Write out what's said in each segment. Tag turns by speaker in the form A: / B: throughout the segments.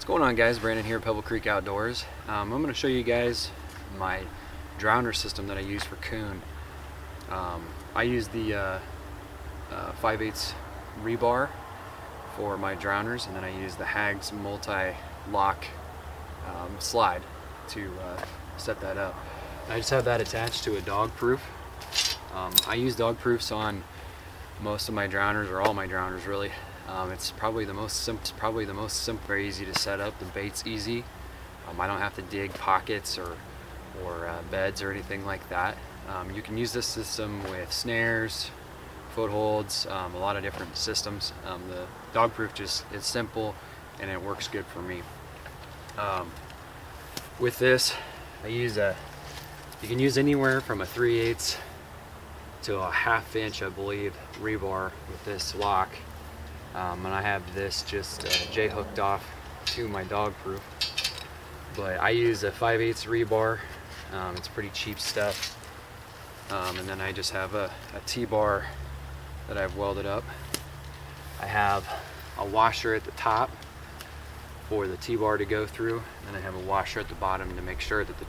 A: going on, guys? Brandon here at Pebble Creek Outdoors. I'm going to show you guys my drowner system that I use for coon. I use the 5/8 rebar for my drowners, and then I use the HAGZ multi-lock slide to set that up. I just have that attached to a dog proof. I use dog proofs on most of my drowners, or all my drowners really. It's probably the most simple, very easy to set up. The bait's easy. I don't have to dig pockets or beds or anything like that. You can use this system with snares, footholds, a lot of different systems. The dog proof it's simple and it works good for me. With this, you can use anywhere from a 3/8 to a 1/2 inch, I believe, rebar with this lock. And I have this just J-hooked off to my dog proof. But I use a 5/8 rebar. It's pretty cheap stuff. And then I just have a T-bar that I've welded up. I have a washer at the top for the T-bar to go through, and I have a washer at the bottom to make sure that the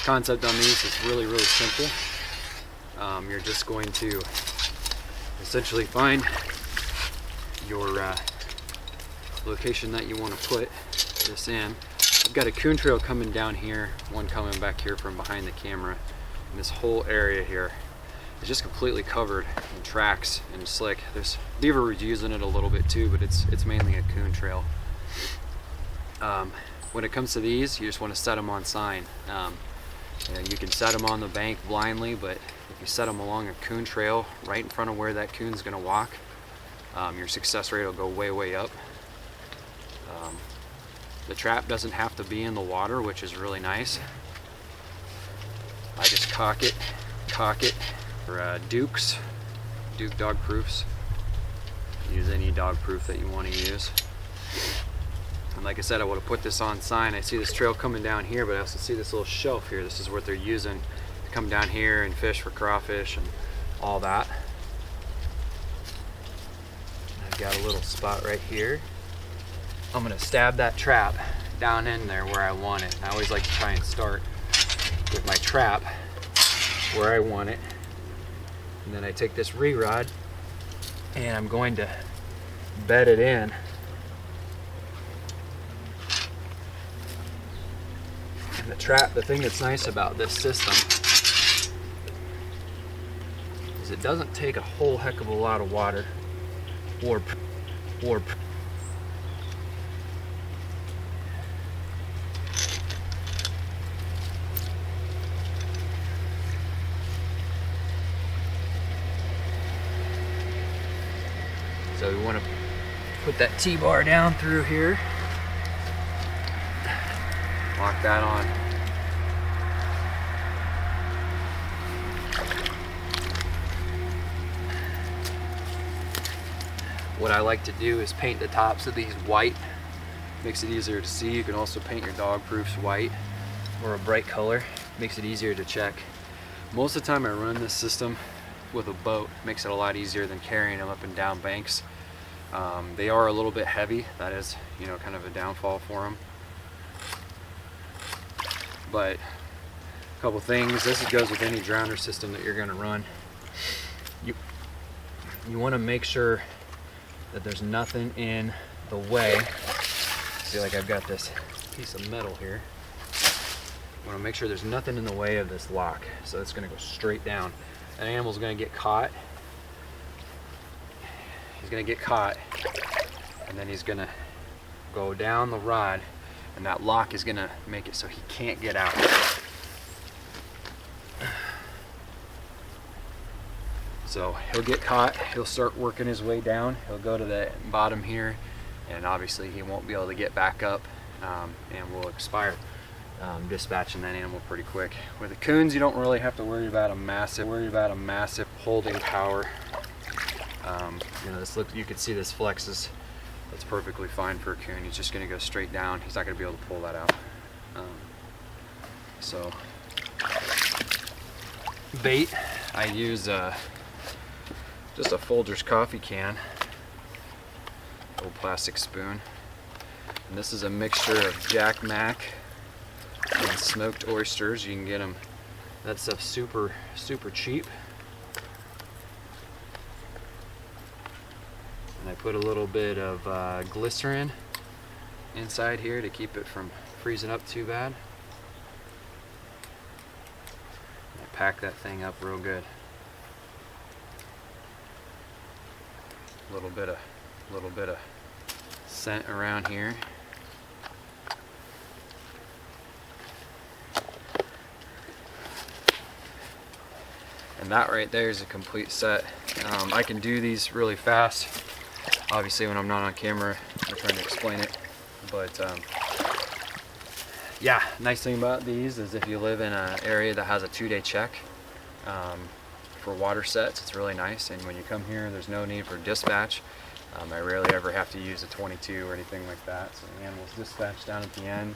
A: concept on these is really simple. You're just going to essentially find your location that you want to put this in. I've got a coon trail coming down here, one coming back here from behind the camera, and this whole area here is just completely covered in tracks and slick. There's beaver using it a little bit too, but it's mainly a coon trail. When it comes to these, you just want to set them on sign. You can set them on the bank blindly, but if you set them along a coon trail right in front of where that coon's going to walk, your success rate will go way up. The trap doesn't have to be in the water, which is really nice. I just cock it for Duke dog proofs. Use any dog proof that you want to use. And like I said, I would have put this on sign. I see this trail coming down here, but I also see this little shelf here. This is what they're using to come down here and fish for crawfish and all that. I've got a little spot right here. I'm gonna stab that trap down in there where I want it. I always like to try and start with my trap where I want it. And then I take this re-rod and I'm going to bed it in. And the thing that's nice about this system is it doesn't take a whole heck of a lot of water or so we want to put that T-bar down through here. Lock that on. What I like to do is paint the tops of these white. Makes it easier to see. You can also paint your dog proofs white or a bright color. Makes it easier to check. Most of the time I run this system with a boat. Makes it a lot easier than carrying them up and down banks. They are a little bit heavy. That is, kind of a downfall for them. But a couple things. This goes with any drowner system that you're going to run. You want to make sure that there's nothing in the way. See, like I've got this piece of metal here. I want to make sure there's nothing in the way of this lock, so it's going to go straight down. An animal's going to get caught. He's going to get caught, and then he's going to go down the rod, and that lock is going to make it so he can't get out. So he'll get caught, he'll start working his way down, he'll go to the bottom here, and obviously he won't be able to get back up, and will expire. Dispatching that animal pretty quick. With the coons, you don't really have to worry about a massive holding power. You can see this flexes. That's perfectly fine for a coon. He's just going to go straight down. He's not going to be able to pull that out. So bait, I use just a Folgers coffee can. little plastic spoon. And this is a mixture of Jack Mac and smoked oysters. You can get them, that stuff's super cheap. And I put a little bit of glycerin inside here to keep it from freezing up too bad. And I pack that thing up real good. A little bit of scent around here. And that right there is a complete set. I can do these really fast. Obviously when I'm not on camera, I'm trying to explain it. But yeah, nice thing about these is if you live in an area that has a 2-day check for water sets, it's really nice. And when you come here, there's no need for dispatch. I rarely ever have to use a 22 or anything like that. So the animals dispatch down at the end.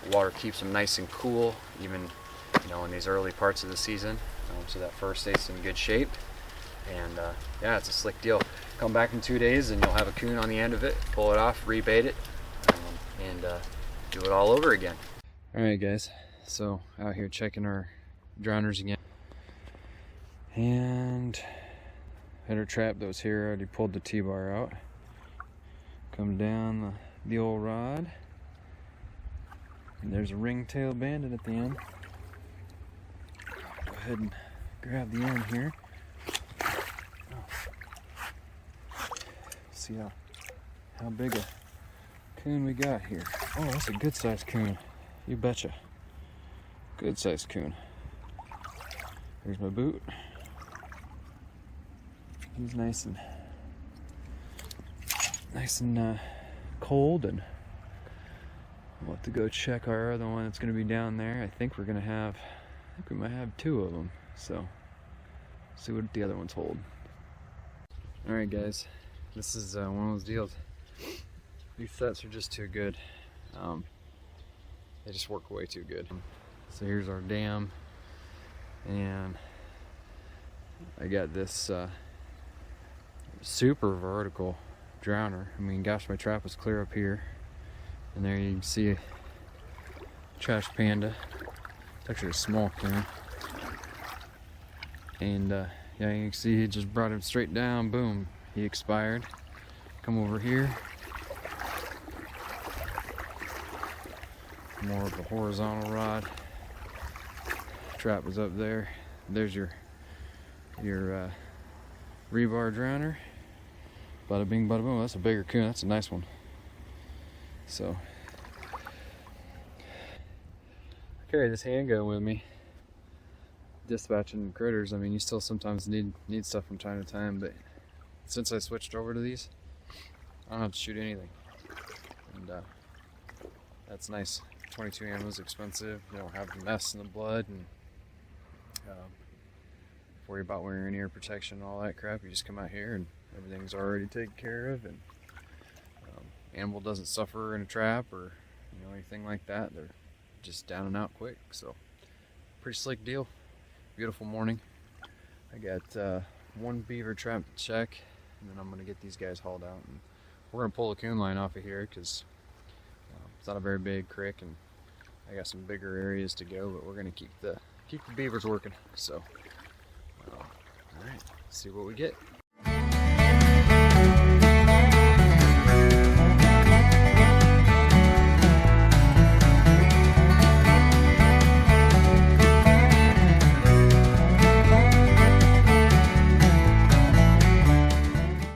A: The water keeps them nice and cool, even in these early parts of the season. So that fur stays in good shape. And yeah, it's a slick deal. Come back in 2 days and you'll have a coon on the end of it. Pull it off, rebait it, and do it all over again. Alright guys, so out here checking our drowners again. And header trap that was here, already pulled the T-bar out. Come down the old rod. And there's a ringtail bandit at the end. Go ahead and grab the end here. See how big a coon we got here. Oh, that's a good sized coon. You betcha. Good sized coon. Here's my boot. He's nice and cold, and we'll have to go check our other one that's going to be down there. I think we might have 2 of them. So see what the other ones hold. All right, guys. This is one of those deals. These sets are just too good. They just work way too good. So here's our dam, and I got this super vertical drowner. I mean, gosh, my trap was clear up here, and there you can see a trash panda. It's actually a small coon, and yeah, you can see he just brought him straight down. Boom. He expired. Come over here. More of a horizontal rod. Trap was up there. There's your rebar drowner. Bada bing, bada boom. That's a bigger coon. That's a nice one. So I carry this handgun with me, dispatching critters. I mean, you still sometimes need stuff from time to time, but since I switched over to these, I don't have to shoot anything, and that's nice. 22 ammo is expensive. You don't have the mess in the blood and worry about wearing ear protection and all that crap. You just come out here and everything's already taken care of, and animal doesn't suffer in a trap or anything like that. They're just down and out quick. So pretty slick deal. Beautiful morning. I got 1 beaver trap to check, and then I'm going to get these guys hauled out, and we're going to pull the coon line off of here because it's not a very big creek, and I got some bigger areas to go, but we're going to keep the beavers working. So all right, see what we get.